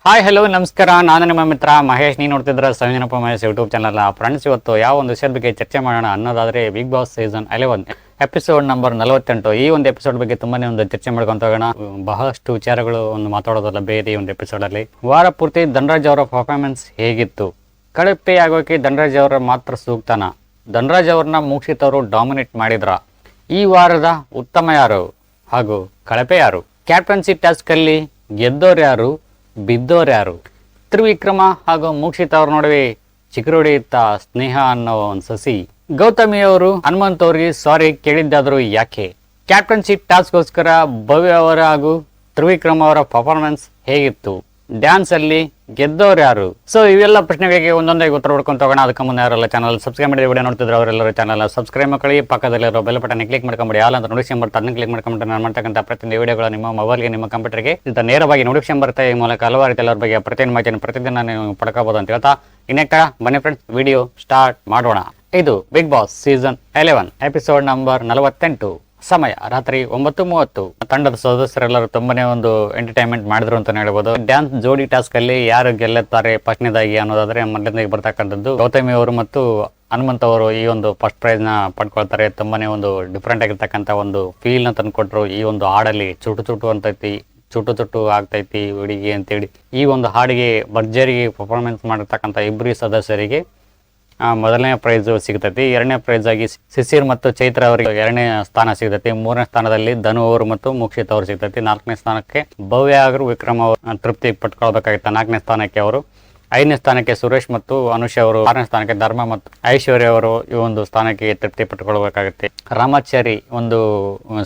Hi hello ನಮಸ್ಕಾರ, ನಾನು ನಿಮ್ಮ ಮಿತ್ರ ಮಹೇಶ್. ನೀವು ನೋಡ್ತಿದ್ರೆ Sanjanappa Mahesh YouTube channel. Friends, ಇವತ್ತು ಯಾವ ಒಂದು ವಿಷಯದ ಬಗ್ಗೆ ಚರ್ಚೆ ಮಾಡೋಣ ಅನ್ನೋದಾದ್ರೆ big boss season 11 episode number 48. ಈ ಒಂದು ಎಪಿಸೋಡ್ ಬಗ್ಗೆ ತುಂಬಾನೇ ಒಂದು ಚರ್ಚೆ ಮಾಡ್ಕೊಂತ ಹೋಗೋಣ. ಬಹಳಷ್ಟು ವಿಚಾರಗಳು ಒಂದು ಮಾತಾಡೋದಲ್ಲ ಬೇರೆ ಈ ಒಂದು ಎಪಿಸೋಡ್ ಅಲ್ಲಿ. ವಾರ ಪೂರ್ತಿ ಧನರಾಜ್ ಅವರ ಪರ್ಫಾರ್ಮೆನ್ಸ್ ಹೇಗಿತ್ತು? ಕಳಪೆ ಆಗೋಕೆ ಧನರಾಜ್ ಅವರ ಮಾತ್ರ ಸೂಕ್ತನ? ಧನರಾಜ್ ಅವ್ರನ್ನ ಮೋಕ್ಷಿತ್ ಅವರು ಡಾಮಿನೇಟ್ ಮಾಡಿದ್ರ? ಈ ವಾರದ ಉತ್ತಮ ಯಾರು ಹಾಗೂ ಕಳಪೆ ಯಾರು? ಕ್ಯಾಪ್ಟನ್ಸಿ ಟಾಸ್ಕ್ ಅಲ್ಲಿ ಗೆದ್ದೋರು ಯಾರು, ಬಿದ್ದೋರು ಯಾರು? ತ್ರಿವಿಕ್ರಮ ಹಾಗೂ ಮೋಕ್ಷಿತ್ ಅವ್ರ ನಡುವೆ ಚಿಗುರೊಡೆ ಇತ್ತ ಸ್ನೇಹ ಅನ್ನೋ ಒಂದು ಸಸಿ. ಗೌತಮಿ ಅವರು ಹನುಮಂತ್ ಅವ್ರಿಗೆ ಸಾರಿ ಕೇಳಿದ್ದಾದ್ರು ಯಾಕೆ? ಕ್ಯಾಪ್ಟನ್ಸಿ ಟಾಸ್ಕ್ಗೋಸ್ಕರ ಭವ್ಯ ಅವರ ಹಾಗೂ ತ್ರಿವಿಕ್ರಮ ಅವರ ಪರ್ಫಾರ್ಮೆನ್ಸ್ ಹೇಗಿತ್ತು? ಡ್ಯಾನ್ಸ್ ಅಲ್ಲಿ ಗೆದ್ದವ್ರು ಯಾರು? ಸೊ ಇವೆಲ್ಲ ಪ್ರಶ್ನೆಗಳಿಗೆ ಒಂದೊಂದಾಗಿ ಉತ್ತರ ಹುಡ್ಕೊಂಡು ಹೋಗೋಣ. ಅದಕ್ಕೆ ಮುಂದೆ ಯಾರೆಲ್ಲ ಚಾನಲ್ ಸಬ್ಸ್ಕ್ರೈಬ್ ಮಾಡಿ ವಿಡಿಯೋ ನೋಡ್ತಿದ್ರು ಅವರೆಲ್ಲರೂ ಚಾನಲ್ ಸಬ್ಸ್ಕ್ರೈಬ್ ಮಾಡಿ, ಪಕ್ಕದಲ್ಲಿರೋ ಬೆಲ್ ಬಟನ್ ಕ್ಲಿಕ್ ಮಾಡ್ಕೊಂಬಿಡಿ. ಯಾಲ ಅಂತ ನೋಟಿಫಿಕೇಶನ್ ಬರುತ್ತೆ, ಅದನ್ನ ಕ್ಲಿಕ್ ಮಾಡ್ಕೊಂಡ್ರೆ ನಾನು ಮಾಡ್ತಕ್ಕಂಥ ಪ್ರತಿಯೊಂದು ವಿಡಿಯೋಗಳು ನಿಮ್ಮ ಮೊಬೈಲ್ಗೆ, ನಿಮ್ಮ ಕಂಪ್ಯೂಟರ್ಗೆ ಇಂಥ ನೇರವಾಗಿ ನೋಟಿಫಿಕೇಶನ್ ಬರುತ್ತೆ. ಈ ಮೂಲಕ ಹಲವಾರು ರೀತಿ ಎಲ್ಲರ ಬಗ್ಗೆ ಪ್ರತಿಯೊಂದು ಮಾಹಿತಿಯನ್ನು ಪ್ರತಿದಿನ ನೀವು ಪಡ್ಕೋಬಹುದು ಅಂತ ಹೇಳ್ತಾ ಇನ್ನೇಕ ಬನ್ನಿ ಫ್ರೆಂಡ್ಸ್, ವಿಡಿಯೋ ಸ್ಟಾರ್ಟ್ ಮಾಡೋಣ. ಇದು big boss season 11 episode number 48. ಸಮಯ ರಾತ್ರಿ 9:30. ತಂಡದ ಸದಸ್ಯರೆಲ್ಲರೂ ತುಂಬಾನೇ ಒಂದು ಎಂಟರ್ಟೈನ್ಮೆಂಟ್ ಮಾಡಿದ್ರು ಅಂತ ಹೇಳ್ಬೋದು. ಡ್ಯಾನ್ಸ್ ಜೋಡಿ ಟಾಸ್ಕ್ ಅಲ್ಲಿ ಯಾರು ಗೆಲ್ಲುತ್ತಾರೆ ಫಸ್ಟ್ನೇದಾಗಿ ಅನ್ನೋದಾದ್ರೆ ಮೊದಲನೇದಾಗಿ ಬರ್ತಕ್ಕಂಥದ್ದು ಗೌತಮಿ ಅವರು ಮತ್ತು ಹನುಮಂತ್ ಅವರು ಈ ಒಂದು ಫಸ್ಟ್ ಪ್ರೈಸ್ ನ ಪಡ್ಕೊಳ್ತಾರೆ. ತುಂಬಾನೇ ಒಂದು ಡಿಫ್ರೆಂಟ್ ಆಗಿರ್ತಕ್ಕಂಥ ಒಂದು ಫೀಲ್ ನ ತಂದ್ಕೊಟ್ರು. ಈ ಒಂದು ಹಾಡಲ್ಲಿ ಚುಟು ಅಂತೈತಿ, ಚುಟು ಆಗ್ತೈತಿ ಹುಡುಗಿ ಅಂತೇಳಿ ಈ ಒಂದು ಹಾಡಿಗೆ ಭರ್ಜರಿಗೆ ಪರ್ಫಾರ್ಮೆನ್ಸ್ ಮಾಡಿರ್ತಕ್ಕಂಥ ಇಬ್ಬರು ಸದಸ್ಯರಿಗೆ ಮೊದಲನೇ ಪ್ರೈಸ್ ಸಿಗ್ತೈತಿ. ಎರಡನೇ ಪ್ರೈಸ್ ಆಗಿ ಶಿಶಿರ್ ಮತ್ತು ಚೈತ್ರ ಅವರಿಗೆ ಎರಡನೇ ಸ್ಥಾನ ಸಿಗ್ತೈತಿ. ಮೂರನೇ ಸ್ಥಾನದಲ್ಲಿ ಧನು ಅವರು ಮತ್ತು ಮೋಕ್ಷಿತ್ ಅವರು ಸಿಗ್ತೈತಿ. 4ನೇ ಸ್ಥಾನಕ್ಕೆ ಭವ್ಯ ಹಾಗೂ ವಿಕ್ರಮ್ ಅವರು ತೃಪ್ತಿ ಪಟ್ಕೊಳ್ಬೇಕಾಗಿತ್ತು. 4ನೇ ಸ್ಥಾನಕ್ಕೆ ಅವರು. 5ನೇ ಸ್ಥಾನಕ್ಕೆ ಸುರೇಶ್ ಮತ್ತು ಅನುಷ್ ಅವರು. 6ನೇ ಸ್ಥಾನಕ್ಕೆ ಧರ್ಮ ಮತ್ತು ಐಶ್ವರ್ಯ ಅವರು ಈ ಒಂದು ಸ್ಥಾನಕ್ಕೆ ತೃಪ್ತಿ ಪಟ್ಕೊಳ್ಬೇಕಾಗುತ್ತೆ. ರಾಮಾಚಾರಿ ಒಂದು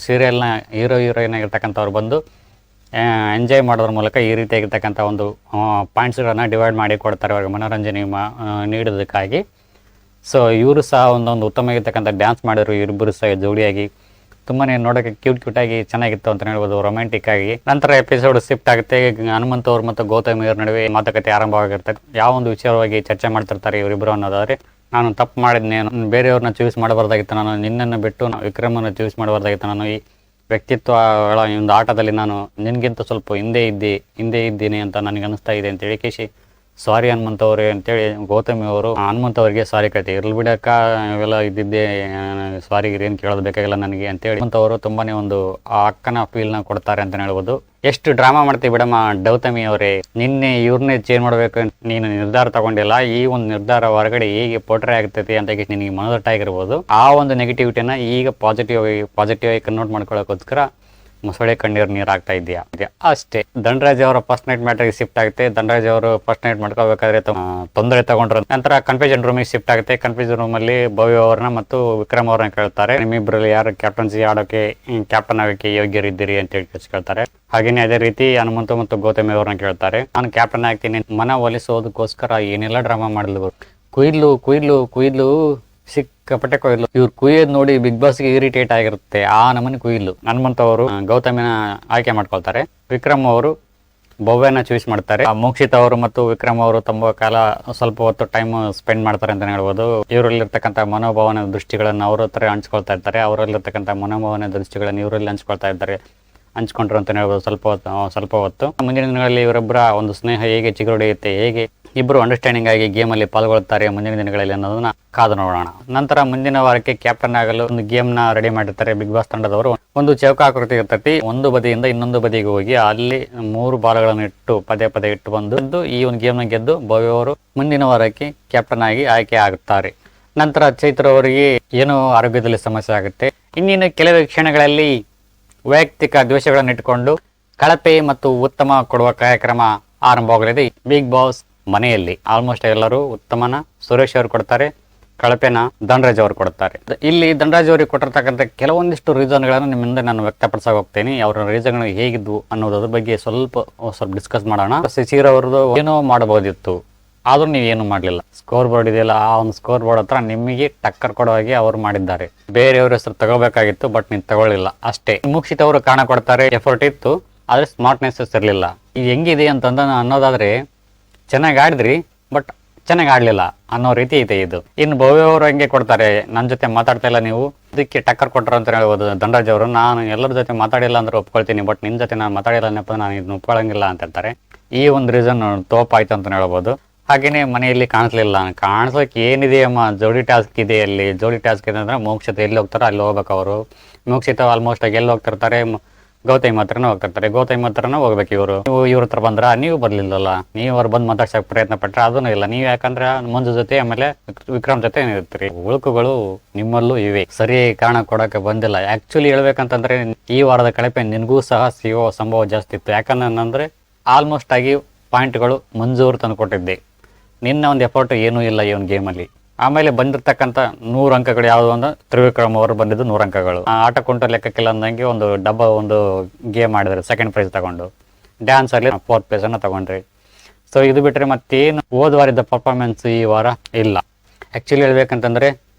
ಸೀರಿಯಲ್ನ ಹೀರೋಯಿನ್ ಆಗಿರ್ತಕ್ಕಂಥವ್ರು ಬಂದು ಎಂಜಾಯ್ ಮಾಡೋದ್ರ ಮೂಲಕ ಈ ರೀತಿಯಾಗಿರ್ತಕ್ಕಂಥ ಒಂದು ಪಾಯಿಂಟ್ಸ್ಗಳನ್ನು ಡಿವೈಡ್ ಮಾಡಿ ಕೊಡ್ತಾರೆ ಅವ್ರಿಗೆ ಮನೋರಂಜನೆ ನೀಡೋದಕ್ಕಾಗಿ. ಸೊ ಇವರು ಸಹ ಒಂದೊಂದು ಉತ್ತಮವಾಗಿರ್ತಕ್ಕಂಥ ಡ್ಯಾನ್ಸ್ ಮಾಡಿದ್ರು. ಇವರಿಬ್ಬರು ಸಹ ಜೋಡಿಯಾಗಿ ತುಂಬಾ ನೋಡೋಕ್ಕೆ ಕ್ಯೂಟಾಗಿ ಚೆನ್ನಾಗಿತ್ತು ಅಂತ ಹೇಳ್ಬೋದು, ರೊಮ್ಯಾಂಟಿಕ್ ಆಗಿ. ನಂತರ ಎಪಿಸೋಡ್ ಶಿಫ್ಟ್ ಆಗುತ್ತೆ. ಹನುಮಂತ್ ಅವರು ಮತ್ತು ಗೌತಮಿ ಅವ್ರ ನಡುವೆ ಮಾತುಕತೆ ಆರಂಭವಾಗಿರ್ತದೆ. ಯಾವ ಒಂದು ವಿಚಾರವಾಗಿ ಚರ್ಚೆ ಮಾಡ್ತಿರ್ತಾರೆ ಇವರಿಬ್ಬರು ಅನ್ನೋದಾದ್ರೆ, ನಾನು ತಪ್ಪು ಮಾಡಿದ್ನೆ, ಬೇರೆಯವ್ರನ್ನ ಚೂಸ್ ಮಾಡಬಾರ್ದಾಗಿತ್ತು, ನಾನು ನಿನ್ನನ್ನು ಬಿಟ್ಟು ವಿಕ್ರಮನ್ನು ಚೂಸ್ ಮಾಡಬಾರ್ದಾಗಿತ್ತು, ನಾನು ಈ ವ್ಯಕ್ತಿತ್ವ ಈ ಒಂದು ಆಟದಲ್ಲಿ ನಾನು ನಿನಗಿಂತ ಸ್ವಲ್ಪ ಹಿಂದೆ ಇದ್ದೀನಿ ಅಂತ ನನಗೆ ಅನಿಸ್ತಾ ಇದೆ ಅಂತ ಹೇಳಿಕೇಶಿ ಸಾರಿ ಹನುಮಂತ್ ಅವ್ರೆ ಅಂತೇಳಿ ಗೌತಮಿ ಅವರು ಹನುಮಂತ್ ಅವರಿಗೆ ಸಾರಿ ಕೇಳ್ತೀವಿ. ಇರ್ಲಿ ಬಿಡಕ್ಕ, ಇವೆಲ್ಲ ಇದ್ದಿದ್ದೆ, ಸಾರಿ ಏನು ಕೇಳೋದು ಬೇಕಾಗಿಲ್ಲ ನನಗೆ ಅಂತೇಳಿ ಹನುಮಂತ್ ಅವರು ತುಂಬಾನೇ ಒಂದು ಆ ಅಕ್ಕನ ಫೀಲ್ನ ಕೊಡ್ತಾರೆ ಅಂತ ಹೇಳ್ಬೋದು. ಎಷ್ಟು ಡ್ರಾಮಾ ಮಾಡ್ತೀವಿ ಬಿಡಮ್ಮ ಗೌತಮಿ ಅವರೇ, ನಿನ್ನೆ ಇವ್ರನ್ನೇ ಚೇಂಜ್ ಮಾಡ್ಬೇಕು ನೀನು ನಿರ್ಧಾರ ತಗೊಂಡಿಲ್ಲ, ಈ ಒಂದು ನಿರ್ಧಾರ ಹೊರಗಡೆ ಹೇಗೆ ಪೋಟ್ರೆ ಆಗ್ತೈತಿ ಅಂತ ನಿನಗೆ ಮನದಟ್ಟಾಗಿರ್ಬೋದು. ಆ ಒಂದು ನೆಗೆಟಿವಿಟಿನ ಈಗ ಪಾಸಿಟಿವ್ ಆಗಿ ಕನ್ವರ್ಟ್ ಮಾಡ್ಕೊಳ್ಳೋಕ್ಕೋಸ್ಕರ ಮೊಸಳೆ ನೀರು ಆಗ್ತಾ ಇದೆಯಾ ಅಷ್ಟೇ. ಧನರಾಜ್ ಅವರ ಫಸ್ಟ್ ನೈಟ್ ಮ್ಯಾಟ್ರಿಗೆ ಶಿಫ್ಟ್ ಆಗುತ್ತೆ. ಧನರಾಜ್ ಅವರು ಫಸ್ಟ್ ನೈಟ್ ಮಾಡ್ಕೋಬೇಕಾದ್ರೆ ತೊಂದರೆ ತಗೊಂಡ್ರು. ನಂತರ ಕನ್ಫ್ಯೂಷನ್ ರೂಮಿಗೆ ಶಿಫ್ಟ್ ಆಗುತ್ತೆ. ಕನ್ಫ್ಯೂಷನ್ ರೂಮ್ ಅಲ್ಲಿ ಭವ್ಯ ಅವ್ರನ್ನ ಮತ್ತು ವಿಕ್ರಮ್ ಅವ್ರನ್ನ ಕೇಳ್ತಾರೆ, ನಿಮ್ಮಿಬ್ಬರಲ್ಲಿ ಯಾರು ಕ್ಯಾಪ್ಟನ್ಸಿ ಆಡೋಕೆ, ಕ್ಯಾಪ್ಟನ್ ಆಗೋಕೆ ಯೋಗ್ಯರಿದ್ದೀರಿ ಅಂತ ಹೇಳಿ ಕೇಳ್ತಾರೆ. ಹಾಗೇನೆ ಅದೇ ರೀತಿ ಹನುಮಂತ ಮತ್ತು ಗೌತಮಿ ಅವ್ರನ್ನ ಕೇಳ್ತಾರೆ, ನಾನು ಕ್ಯಾಪ್ಟನ್ ಆಗ್ತೀನಿ, ಮನ ಒಲಿಸೋದಕ್ಕೋಸ್ಕರ ಏನೆಲ್ಲ ಡ್ರಾಮಾ ಮಾಡಲು, ಕುಯ್ಲು ಸಿಕ್ಕಾಪಟ್ಟೆ ಕೊಯ್ಲು. ಇವ್ರು ಕುಯ್ಯೋದ್ ನೋಡಿ ಬಿಗ್ ಬಾಸ್ಗೆ ಇರಿಟೇಟ್ ಆಗಿರುತ್ತೆ. ಆ ನಮನಿ ಕುಯ್ಲು. ಹನುಮಂತ ಅವರು ಗೌತಮಿನ ಆಯ್ಕೆ ಮಾಡ್ಕೊಳ್ತಾರೆ. ವಿಕ್ರಮ್ ಅವರು ಭವ್ಯನ ಚೂಸ್ ಮಾಡ್ತಾರೆ. ಮೋಕ್ಷಿತ್ ಅವರು ಮತ್ತು ವಿಕ್ರಮ್ ಅವರು ತಮ್ಮ ಕಾಲ ಸ್ವಲ್ಪ ಹೊತ್ತು ಟೈಮ್ ಸ್ಪೆಂಡ್ ಮಾಡ್ತಾರೆ ಅಂತ ಹೇಳ್ಬೋದು. ಇವರಲ್ಲಿರ್ತಕ್ಕಂಥ ಮನೋಭಾವನೆ ದೃಷ್ಟಿಗಳನ್ನು ಅವ್ರ ಹತ್ರ ಹಂಚ್ಕೊಳ್ತಾ ಇರ್ತಾರೆ. ಅವರಲ್ಲಿರ್ತಕ್ಕಂಥ ಮನೋಭಾವನೆ ದೃಷ್ಟಿಗಳನ್ನು ಇವರಲ್ಲಿ ಹಂಚ್ಕೊಂಡ್ರು ಅಂತ ಹೇಳ್ಬೋದು ಸ್ವಲ್ಪ ಹೊತ್ತು. ಮುಂದಿನ ದಿನಗಳಲ್ಲಿ ಇವರೊಬ್ಬರ ಒಂದು ಸ್ನೇಹ ಹೇಗೆ ಚಿಗುರೊಡೆಯುತ್ತೆ, ಹೇಗೆ ಇಬ್ಬರು ಅಂಡರ್ಸ್ಟ್ಯಾಂಡಿಂಗ್ ಆಗಿ ಗೇಮಲ್ಲಿ ಪಾಲ್ಗೊಳ್ತಾರೆ ಮುಂದಿನ ದಿನಗಳಲ್ಲಿ ಅನ್ನೋದನ್ನ ಕಾದು ನೋಡೋಣ. ನಂತರ ಮುಂದಿನ ವಾರಕ್ಕೆ ಕ್ಯಾಪ್ಟನ್ ಆಗಲು ಒಂದು ಗೇಮ್ನ ರೆಡಿ ಮಾಡಿರ್ತಾರೆ ಬಿಗ್ ಬಾಸ್ ತಂಡದವರು. ಒಂದು ಚೌಕಾಕೃತಿ ಇರ್ತೈತಿ. ಒಂದು ಬದಿಯಿಂದ ಇನ್ನೊಂದು ಬದಿಗೆ ಹೋಗಿ ಅಲ್ಲಿ 3 ಬಾಲ್ಗಳನ್ನು ಇಟ್ಟು ಪದೇ ಇಟ್ಟು ಬಂದು ಈ ಒಂದು ಗೇಮ್ನ ಗೆದ್ದು ಭವ್ಯ ಅವರು ಮುಂದಿನ ವಾರಕ್ಕೆ ಕ್ಯಾಪ್ಟನ್ ಆಗಿ ಆಯ್ಕೆ ಆಗುತ್ತಾರೆ. ನಂತರ ಚೈತ್ರ ಅವರಿಗೆ ಏನೋ ಆರೋಗ್ಯದಲ್ಲಿ ಸಮಸ್ಯೆ ಆಗುತ್ತೆ. ಇನ್ನೇನು ಕೆಲವೇ ಕ್ಷಣಗಳಲ್ಲಿ ವೈಯಕ್ತಿಕ ದ್ವೇಷಗಳನ್ನು ಇಟ್ಟುಕೊಂಡು ಕಳಪೆ ಮತ್ತು ಉತ್ತಮ ಕೊಡುವ ಕಾರ್ಯಕ್ರಮ ಆರಂಭವಾಗಲಿದೆ ಬಿಗ್ ಬಾಸ್ ಮನೆಯಲ್ಲಿ. ಆಲ್ಮೋಸ್ಟ್ ಎಲ್ಲರೂ ಉತ್ತಮನ ಸುರೇಶ್ ಅವರು ಕೊಡ್ತಾರೆ, ಕಳಪೆನ ಧನರಾಜ್ ಅವರು ಕೊಡ್ತಾರೆ. ಇಲ್ಲಿ ಧನರಾಜ್ ಅವರಿಗೆ ಕೊಟ್ಟಿರ್ತಕ್ಕಂಥ ಕೆಲವೊಂದಿಷ್ಟು ರೀಸನ್ಗಳನ್ನು ನಿಮ್ಮಿಂದ ನಾನು ವ್ಯಕ್ತಪಡಿಸಕ್ಕೆ ಹೋಗ್ತೇನೆ. ಅವರ ರೀಸನ್ಗಳು ಹೇಗಿದ್ವು ಅನ್ನೋದ್ರ ಬಗ್ಗೆ ಸ್ವಲ್ಪ ಡಿಸ್ಕಸ್ ಮಾಡೋಣ. ಶಿಶಿರ್ ಅವ್ರದ್ದು ಏನೋ ಮಾಡಬಹುದಿತ್ತು, ಆದ್ರೂ ನೀವೇನು ಮಾಡಲಿಲ್ಲ. ಸ್ಕೋರ್ ಬೋರ್ಡ್ ಇದೆಯಲ್ಲ, ಆ ಒಂದು ಸ್ಕೋರ್ ಬೋರ್ಡ್ ಹತ್ರ ನಿಮಗೆ ಟಕ್ಕರ್ ಕೊಡೋ ಹಾಗೆ ಅವರು ಮಾಡಿದ್ದಾರೆ. ಬೇರೆಯವ್ರ ಹೆಸರು ತಗೋಬೇಕಾಗಿತ್ತು, ಬಟ್ ನೀವು ತಗೊಳ್ಳಿಲ್ಲ ಅಷ್ಟೇ. ಮೋಕ್ಷಿತ್ ಅವರು ಕಾರಣ ಕೊಡ್ತಾರೆ, ಎಫರ್ಟ್ ಇತ್ತು ಆದ್ರೆ ಸ್ಮಾರ್ಟ್ನೆಸ್ ಇರಲಿಲ್ಲ. ಈಗ ಹೆಂಗಿದೆ ಅಂತಂದ ಅನ್ನೋದಾದ್ರೆ, ಚೆನ್ನಾಗಿ ಆಡಿದ್ರಿ ಬಟ್ ಚೆನ್ನಾಗಿ ಆಡ್ಲಿಲ್ಲ ಅನ್ನೋ ರೀತಿ ಐತೆ ಇದು. ಇನ್ನು ಭವ್ಯ ಅವರು ಹೆಂಗೆ ಕೊಡ್ತಾರೆ, ನನ್ನ ಜೊತೆ ಮಾತಾಡ್ತಾ ಇಲ್ಲ ನೀವು, ಇದಕ್ಕೆ ಟಕ್ಕರ್ ಕೊಟ್ಟರು ಅಂತ ಹೇಳ್ಬೋದು ಧನರಾಜ್ ಅವರು. ನಾನು ಎಲ್ಲರ ಜೊತೆ ಮಾತಾಡಿಲ್ಲ ಅಂದ್ರೆ ಒಪ್ಕೊಳ್ತೀನಿ, ಬಟ್ ನಿನ್ನ ಜೊತೆ ನಾನು ಮಾತಾಡಿಲ್ಲ ಅನ್ನಪ್ಪ, ನಾನು ಇದನ್ನ ಒಪ್ಕೊಳ್ಳಂಗಿಲ್ಲ ಅಂತ ಹೇಳ್ತಾರೆ. ಈ ಒಂದು ರೀಸನ್ ತೋಪಾಯ್ತು ಅಂತ ಹೇಳ್ಬೋದು. ಹಾಗೇನೆ ಮನೆಯಲ್ಲಿ ಕಾಣಿಸ್ಲಿಲ್ಲ, ಕಾಣಿಸೋಕೆ ಏನಿದೆ ಅಮ್ಮ, ಜೋಡಿ ಟಾಸ್ಕ್ ಇದೆ. ಅಲ್ಲಿ ಜೋಡಿ ಟಾಸ್ಕ್ ಇದೆ ಅಂದ್ರೆ ಮೋಕ್ಷಿತ ಎಲ್ಲಿ ಹೋಗ್ತಾರೋ ಅಲ್ಲಿ ಹೋಗ್ಬೇಕು ಅವರು. ಮೋಕ್ಷಿತ ಆಲ್ಮೋಸ್ಟ್ ಆಗಿ ಎಲ್ಲಿ ಹೋಗ್ತಿರ್ತಾರೆ, ಗೌತಮಿ ಹತ್ರನೇ ಹೋಗ್ತಿರ್ತಾರೆ. ಗೌತಮಿ ಹತ್ರನೇ ಹೋಗ್ಬೇಕು ಇವರು. ನೀವು ಇವ್ರ ಹತ್ರ ಬಂದ್ರ, ನೀವು ಬರ್ಲಿಲ್ಲಲ್ಲ, ನೀವು ಅವ್ರು ಬಂದು ಮಾತಾಡ್ಸಕ್ ಪ್ರಯತ್ನ ಪಟ್ರೆ ಅದನ್ನು ಇಲ್ಲ. ನೀವು ಯಾಕಂದ್ರೆ ಮಂಜು ಜೊತೆ ಆಮೇಲೆ ವಿಕ್ರಮ್ ಜೊತೆ ಇರ್ತೀರಿ. ಉಳುಕುಗಳು ನಿಮ್ಮಲ್ಲೂ ಇವೆ, ಸರಿ ಕಾರಣ ಕೊಡಕ್ಕೆ ಬಂದಿಲ್ಲ. ಆಕ್ಚುಲಿ ಹೇಳ್ಬೇಕಂತಂದ್ರೆ ಈ ವಾರದ ಕಳಪೆ ನಿನ್ಗೂ ಸಹ ಸಿಗೋ ಸಂಭವ ಜಾಸ್ತಿ ಇತ್ತು. ಯಾಕಂದ್ರೆ ಆಲ್ಮೋಸ್ಟ್ ಆಗಿ ಪಾಯಿಂಟ್ಗಳು ಮಂಜೂರು ತಂದು ಕೊಟ್ಟಿದ್ದೆ. ನಿನ್ನ ಒಂದು ಎಫರ್ಟ್ ಏನೂ ಇಲ್ಲ ಈ ಒಂದು ಗೇಮಲ್ಲಿ. ಆಮೇಲೆ ಬಂದಿರ್ತಕ್ಕಂಥ 100 ಅಂಕಗಳು ಯಾವುದು ಅಂದ್ರೆ ತ್ರಿವಿಕ್ರಮ್ ಅವರು ಬಂದಿದ್ದು 100 ಅಂಕಗಳು. ಆಟ ಕುಂಟ ಲೆಕ್ಕಕ್ಕಿಲ್ಲ ಅಂದಂಗೆ ಒಂದು ಗೇಮ್ ಮಾಡಿದ್ರು, ಸೆಕೆಂಡ್ ಪ್ರೈಸ್ ತಗೊಂಡು. ಡ್ಯಾನ್ಸ್ ಅಲ್ಲಿ 4th ಪ್ಲೇಸ್ ಅನ್ನ ತಗೊಂಡ್ರಿ. ಸೊ ಇದು ಬಿಟ್ಟರೆ ಮತ್ತೇನು ಹೋದ ವಾರದ ಪರ್ಫಾರ್ಮೆನ್ಸ್ ಈ ವಾರ ಇಲ್ಲ. ಆ್ಯಕ್ಚುಲಿ ಹೇಳ್ಬೇಕಂತಂದ್ರೆ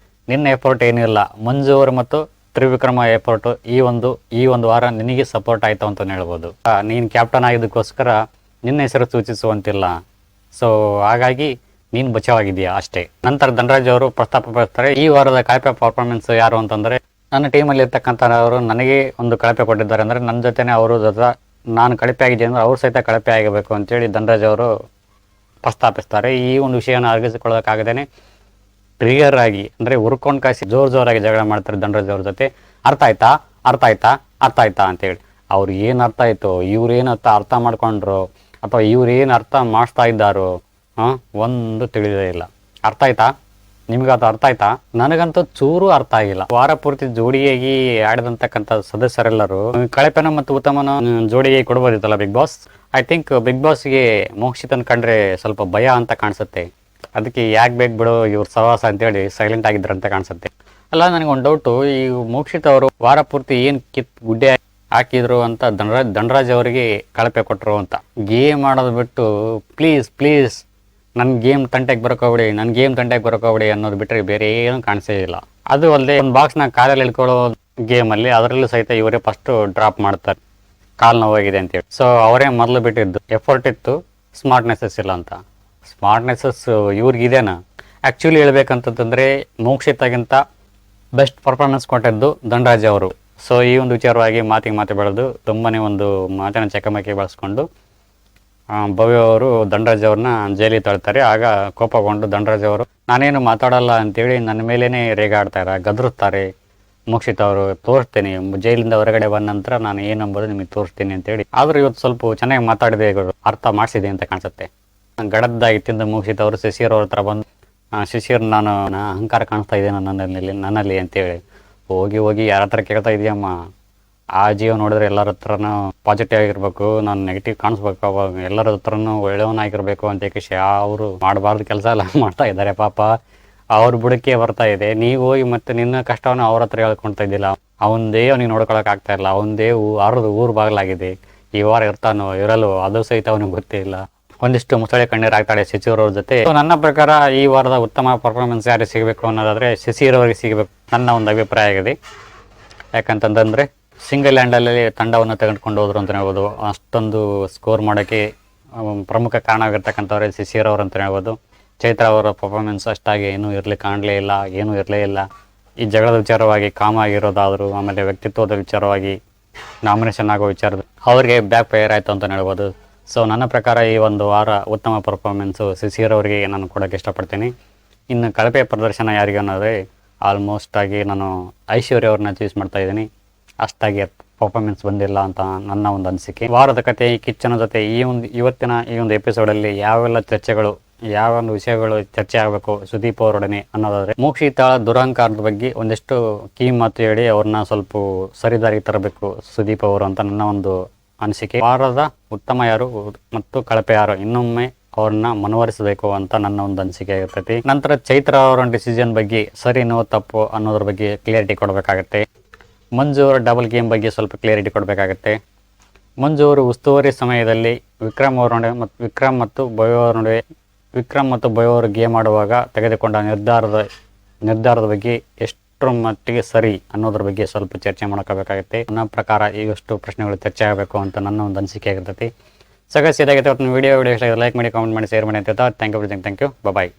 ನಿನ್ನ ಎಫರ್ಟ್ ಏನಿಲ್ಲ, ಮಂಜು ಅವರು ಮತ್ತು ತ್ರಿವಿಕ್ರಮ ಎಫರ್ಟ್ ಈ ಒಂದು ವಾರ ನಿನಗೆ ಸಪೋರ್ಟ್ ಆಯ್ತು ಅಂತ ಹೇಳ್ಬೋದು. ನೀನು ಕ್ಯಾಪ್ಟನ್ ಆಗಿದ್ದಕ್ಕೋಸ್ಕರ ನಿನ್ನ ಹೆಸರು ಸೂಚಿಸುವಂತಿಲ್ಲ. ಸೊ ಹಾಗಾಗಿ ನೀನು ಬಚಾವಾಗಿದೆಯಾ ಅಷ್ಟೇ. ನಂತರ ಧನರಾಜ್ ಅವರು ಪ್ರಸ್ತಾಪಪಡ್ತಾರೆ. ಈ ವಾರದ ಕಳಪೆ ಪರ್ಫಾರ್ಮೆನ್ಸ್ ಯಾರು ಅಂತಂದರೆ, ನನ್ನ ಟೀಮಲ್ಲಿ ಇರ್ತಕ್ಕಂಥವರು ನನಗೆ ಒಂದು ಕಳಪೆ ಕೊಟ್ಟಿದ್ದಾರೆ ಅಂದರೆ ನನ್ನ ಜೊತೆನೇ ಅವರು ನಾನು ಕಳಪೆ ಆಗಿದ್ದೆ ಅಂದರೆ ಅವ್ರು ಸಹಿತ ಕಳಪೆ ಆಗಬೇಕು ಅಂತೇಳಿ ಧನರಾಜ್ ಅವರು ಪ್ರಸ್ತಾಪಿಸ್ತಾರೆ. ಈ ಒಂದು ವಿಷಯನ ಅರ್ಗಿಸಿಕೊಳ್ಳೋಕ್ಕಾಗದೇನೆ ಟ್ರಿಗರ್ ಆಗಿ ಅಂದರೆ ಹುರ್ಕೊಂಡು ಕಾಯಿಸಿ ಜೋರಾಗಿ ಜಗಳ ಮಾಡ್ತಾರೆ ಧನರಾಜ್ ಅವ್ರ ಜೊತೆ. ಅರ್ಥ ಆಯ್ತಾ ಅಂತೇಳಿ. ಅವ್ರು ಏನು ಅರ್ಥ ಆಯಿತು, ಇವ್ರೇನು ಅರ್ಥ ಮಾಡ್ಕೊಂಡ್ರು ಅಥವಾ ಇವ್ರೇನು ಅರ್ಥ ಮಾಡಿಸ್ತಾ ಇದ್ದಾರೋ ಒಂದು ತಿಳಿದೇ ಇಲ್ಲ. ಅರ್ಥ ಆಯ್ತಾ ನಿಮ್ಗದು? ಅರ್ಥ ಆಯ್ತಾ? ನನಗಂತೂ ಚೂರು ಅರ್ಥ ಆಗಿಲ್ಲ. ವಾರ ಪೂರ್ತಿ ಜೋಡಿಯಾಗಿ ಆಡಿದಂತಕ್ಕಂಥ ಸದಸ್ಯರೆಲ್ಲರೂ ಕಳಪೆನ ಮತ್ತು ಉತ್ತಮನ ಜೋಡಿಯಾಗಿ ಕೊಡ್ಬೋದಿತ್ತಲ್ಲ ಬಿಗ್ ಬಾಸ್. ಐ ಥಿಂಕ್ ಬಿಗ್ ಬಾಸ್ಗೆ ಮೋಕ್ಷಿತನ್ ಕಂಡ್ರೆ ಸ್ವಲ್ಪ ಭಯ ಅಂತ ಕಾಣಿಸುತ್ತೆ. ಅದಕ್ಕೆ ಯಾಕೆ ಬೇಕು ಬಿಡು ಇವ್ರ ಸವಾಸ ಅಂತೇಳಿ ಸೈಲೆಂಟ್ ಆಗಿದ್ರಂತ ಕಾಣಿಸುತ್ತೆ. ಅಲ್ಲ, ನನಗೊಂದು ಡೌಟು, ಈ ಮೋಕ್ಷಿತ ಅವರು ವಾರ ಪೂರ್ತಿ ಏನು ಗುಡ್ಡೆ ಹಾಕಿದ್ರು ಅಂತ ಧನರಾಜ್ ಅವರಿಗೆ ಕಳಪೆ ಕೊಟ್ಟರು ಅಂತ. ಗೇಮ್ ಆಡೋದು ಬಿಟ್ಟು ಪ್ಲೀಸ್ ನನ್ನ ಗೇಮ್ ತಂಟೆಗೆ ಬರೋಕೋಬಿಡಿ ಅನ್ನೋದು ಬಿಟ್ಟರೆ ಬೇರೆ ಏನು ಕಾಣಿಸೇ ಇಲ್ಲ. ಅದು ಅಲ್ಲದೆ ಒಂದು ಬಾಕ್ಸ್ನ ಕಾಲಲ್ಲಿ ಇಳ್ಕೊಳ್ಳೋ ಗೇಮಲ್ಲಿ ಅದರಲ್ಲೂ ಸಹಿತ ಇವರೇ ಫಸ್ಟ್ ಡ್ರಾಪ್ ಮಾಡ್ತಾರೆ, ಕಾಲು ನೋವಾಗಿದೆ ಅಂತೇಳಿ. ಸೊ ಅವರೇ ಮೊದಲು ಬಿಟ್ಟಿದ್ದು. ಎಫರ್ಟ್ ಇತ್ತು, ಸ್ಮಾರ್ಟ್ನೆಸಸ್ ಇಲ್ಲ ಅಂತ. ಸ್ಮಾರ್ಟ್ನೆಸಸ್ ಇವ್ರಿಗಿದೇನಾ? ಆ್ಯಕ್ಚುಲಿ ಹೇಳ್ಬೇಕಂತಂದರೆ ಮೋಕ್ಷಿತಗಿಂತ ಬೆಸ್ಟ್ ಪರ್ಫಾರ್ಮೆನ್ಸ್ ಕೊಟ್ಟಿದ್ದು ಧನರಾಜ್ ಅವರು. ಸೊ ಈ ಒಂದು ವಿಚಾರವಾಗಿ ಮಾತು ಬೆಳೆದು ತುಂಬಾ ಒಂದು ಮಾತಿನ ಚಕಮಕಿ ಬಳಸ್ಕೊಂಡು ಭವ್ಯ ಅವರು ಧನರಾಜ್ ಅವ್ರನ್ನ ಜೈಲಿಗೆ ತಳ್ತಾರೆ. ಆಗ ಕೋಪಗೊಂಡು ಧನರಾಜ್ ಅವರು ನಾನೇನು ಮಾತಾಡಲ್ಲ ಅಂತೇಳಿ ನನ್ನ ಮೇಲೇ ರೇಗಾಡ್ತಾರೆ, ಗದರುತ್ತಾರೆ. ಮೋಕ್ಷಿತ ಅವರು ತೋರಿಸ್ತೀನಿ, ಜೈಲಿಂದ ಹೊರಗಡೆ ಬಂದ ನಂತರ ನಾನು ಏನಂಬೋದು ನಿಮಗೆ ತೋರಿಸ್ತೀನಿ ಅಂತೇಳಿ. ಆದರೂ ಇವತ್ತು ಸ್ವಲ್ಪ ಚೆನ್ನಾಗಿ ಮಾತಾಡಿದೆ, ಅರ್ಥ ಮಾಡಿಸಿದೆ ಅಂತ ಕಾಣಿಸುತ್ತೆ. ಗಡದ್ದಾಗಿ ತಿಂದ ಮೋಕ್ಷಿತ ಅವರು ಶಿಶಿರ್ ಅವ್ರ ಹತ್ರ ಬಂದು, ಶಿಶಿರ್ ನಾನು ಅಹಂಕಾರ ಕಾಣಿಸ್ತಾ ಇದ್ದೇನೆ ನನ್ನಲ್ಲಿ ಅಂತೇಳಿ. ಹೋಗಿ ಯಾರ ಹತ್ರ ಕೇಳ್ತಾ ಇದೆಯಮ್ಮ? ಆ ಜೀವ ನೋಡಿದ್ರೆ ಎಲ್ಲರ ಹತ್ರನೂ ಪಾಸಿಟಿವ್ ಆಗಿರ್ಬೇಕು, ನಾನು ನೆಗೆಟಿವ್ ಕಾಣಿಸ್ಬೇಕು, ಅವಾಗ ಎಲ್ಲರ ಹತ್ರನೂ ಒಳ್ಳೆಯವನಾಗಿರ್ಬೇಕು ಅಂತ ಅವರು ಮಾಡಬಾರ್ದು ಕೆಲಸ ಎಲ್ಲ ಮಾಡ್ತಾ ಇದ್ದಾರೆ. ಪಾಪ ಅವ್ರ ಬುಡಕ್ಕೆ ಬರ್ತಾ ಇದೆ. ನೀವು ಹೋಗಿ ಮತ್ತೆ ನಿನ್ನ ಕಷ್ಟವನ್ನು ಅವ್ರ ಹತ್ರ ಹೇಳ್ಕೊಳ್ತಾ ಇದ್ದಿಲ್ಲ. ಅವನಿಗೆ ನೋಡ್ಕೊಳಕ್ ಆಗ್ತಾ ಇಲ್ಲ. ಅವನದೇ ಊರು ಬಾಗಿಲಾಗಿದೆ. ಈ ವಾರ ಇರ್ತಾನೋ ಇರಲ್ಲೋ ಅದು ಸಹಿತ ಅವನಿಗೆ ಗೊತ್ತೇ ಇಲ್ಲ. ಒಂದಿಷ್ಟು ಮುಸಳೆ ಕಣ್ಣೀರು ಆಗ್ತಾಳೆ ಶಿಶಿರ್ ಅವ್ರ ಜೊತೆ. ನನ್ನ ಪ್ರಕಾರ ಈ ವಾರದ ಉತ್ತಮ ಪರ್ಫಾರ್ಮೆನ್ಸ್ ಯಾರಿಗೆ ಸಿಗಬೇಕು ಅನ್ನೋದಾದ್ರೆ ಶಿಶಿರ್ ಅವರಿಗೆ ಸಿಗಬೇಕು ನನ್ನ ಒಂದು ಅಭಿಪ್ರಾಯ ಆಗಿದೆ. ಯಾಕಂತಂದ್ರೆ ಸಿಂಗಲ್ ಹ್ಯಾಂಡಲ್ಲಿ ತಂಡವನ್ನು ತೆಗೆದುಕೊಂಡು ಹೋದ್ರು ಅಂತ ಹೇಳ್ಬೋದು. ಅಷ್ಟೊಂದು ಸ್ಕೋರ್ ಮಾಡೋಕ್ಕೆ ಪ್ರಮುಖ ಕಾರಣವಾಗಿರ್ತಕ್ಕಂಥವ್ರೆ ಶಿಶಿರ್ ಅವರು ಅಂತ ಹೇಳ್ಬೋದು. ಚೈತ್ರ ಅವರ ಪರ್ಫಾರ್ಮೆನ್ಸ್ ಅಷ್ಟಾಗಿ ಏನೂ ಕಾಣಲೇ ಇಲ್ಲ. ಈ ಜಗಳದ ವಿಚಾರವಾಗಿ ಕಾಮ ಆಗಿರೋದಾದರೂ, ಆಮೇಲೆ ವ್ಯಕ್ತಿತ್ವದ ವಿಚಾರವಾಗಿ ನಾಮಿನೇಷನ್ ಆಗೋ ವಿಚಾರದ ಅವ್ರಿಗೆ ಬ್ಯಾಕ್ ಫೈರ್ ಆಯಿತು ಅಂತ ಹೇಳ್ಬೋದು. ಸೊ ನನ್ನ ಪ್ರಕಾರ ಈ ಒಂದು ವಾರ ಉತ್ತಮ ಪರ್ಫಾರ್ಮೆನ್ಸು ಶಿಶಿರ್ ಅವರಿಗೆ ನಾನು ಕೊಡೋಕ್ಕೆ ಇಷ್ಟಪಡ್ತೀನಿ. ಇನ್ನು ಕಳಪೆ ಪ್ರದರ್ಶನ ಯಾರಿಗೆ ಅನ್ನೋದೇ ಆಲ್ಮೋಸ್ಟ್ ಆಗಿ ನಾನು ಐಶ್ವರ್ಯ ಅವ್ರನ್ನ ಚೂಸ್ ಮಾಡ್ತಾ ಇದ್ದೀನಿ. ಅಷ್ಟಾಗಿ ಪರ್ಫಾರ್ಮೆನ್ಸ್ ಬಂದಿಲ್ಲ ಅಂತ ನನ್ನ ಒಂದು ಅನಿಸಿಕೆ. ವಾರದ ಕತೆ ಕಿಚ್ಚನ ಜೊತೆ ಇವತ್ತಿನ ಈ ಒಂದು ಎಪಿಸೋಡಲ್ಲಿ ಯಾವೆಲ್ಲ ಚರ್ಚೆಗಳು, ಯಾವ ಒಂದು ವಿಷಯಗಳು ಚರ್ಚೆ ಆಗಬೇಕು ಸುದೀಪ್ ಅವರೊಡನೆ ಅನ್ನೋದಾದರೆ, ಮೋಕ್ಷಿತ ದುರಹಂಕಾರದ ಬಗ್ಗೆ ಒಂದಿಷ್ಟು ಕೀ ಮಾತು ಹೇಳಿ ಅವ್ರನ್ನ ಸ್ವಲ್ಪ ಸರಿದಾರಿಗೆ ತರಬೇಕು ಸುದೀಪ್ ಅವರು ಅಂತ ನನ್ನ ಒಂದು ಅನಿಸಿಕೆ. ವಾರದ ಉತ್ತಮ ಯಾರು ಮತ್ತು ಕಳಪೆ ಯಾರು ಇನ್ನೊಮ್ಮೆ ಅವ್ರನ್ನ ಮನವರಿಸಬೇಕು ಅಂತ ನನ್ನ ಒಂದು ಅನಿಸಿಕೆ ಆಗಿರ್ತೈತಿ. ನಂತರ ಚೈತ್ರ ಅವರ ಡಿಸಿಷನ್ ಬಗ್ಗೆ ಸರಿನೋ ತಪ್ಪು ಅನ್ನೋದ್ರ ಬಗ್ಗೆ ಕ್ಲಿಯರಿಟಿ ಕೊಡಬೇಕಾಗತ್ತೆ. ಮಂಜು ಅವರ ಡಬಲ್ ಗೇಮ್ ಬಗ್ಗೆ ಸ್ವಲ್ಪ ಕ್ಲಿಯರಿಟಿ ಕೊಡಬೇಕಾಗತ್ತೆ. ಮಂಜು ಅವರು ಉಸ್ತುವಾರಿ ಸಮಯದಲ್ಲಿ ವಿಕ್ರಮ್ ಮತ್ತು ಭವ್ಯ ಅವರು ಗೇಮ್ ಆಡುವಾಗ ತೆಗೆದುಕೊಂಡ ನಿರ್ಧಾರದ ಬಗ್ಗೆ ಎಷ್ಟರ ಮಟ್ಟಿಗೆ ಸರಿ ಅನ್ನೋದ್ರ ಬಗ್ಗೆ ಸ್ವಲ್ಪ ಚರ್ಚೆ ಮಾಡ್ಕೋಬೇಕಾಗುತ್ತೆ. ನನ್ನ ಪ್ರಕಾರ ಈಗಷ್ಟು ಪ್ರಶ್ನೆಗಳು ಚರ್ಚೆ ಆಗಬೇಕು ಅಂತ ನನ್ನ ಒಂದು ಅನಿಸಿಕೆ ಆಗಿರ್ತೈತಿ. ಸಗಸ್ ಇದಾಗೈತೆ. ವಿಡಿಯೋ ಇಷ್ಟ ಲೈಕ್ ಮಾಡಿ, ಕಾಮೆಂಟ್ ಮಾಡಿ, ಶೇರ್ ಮಾಡಿ ಅಂತ. Thank you. ಬಾಯ್.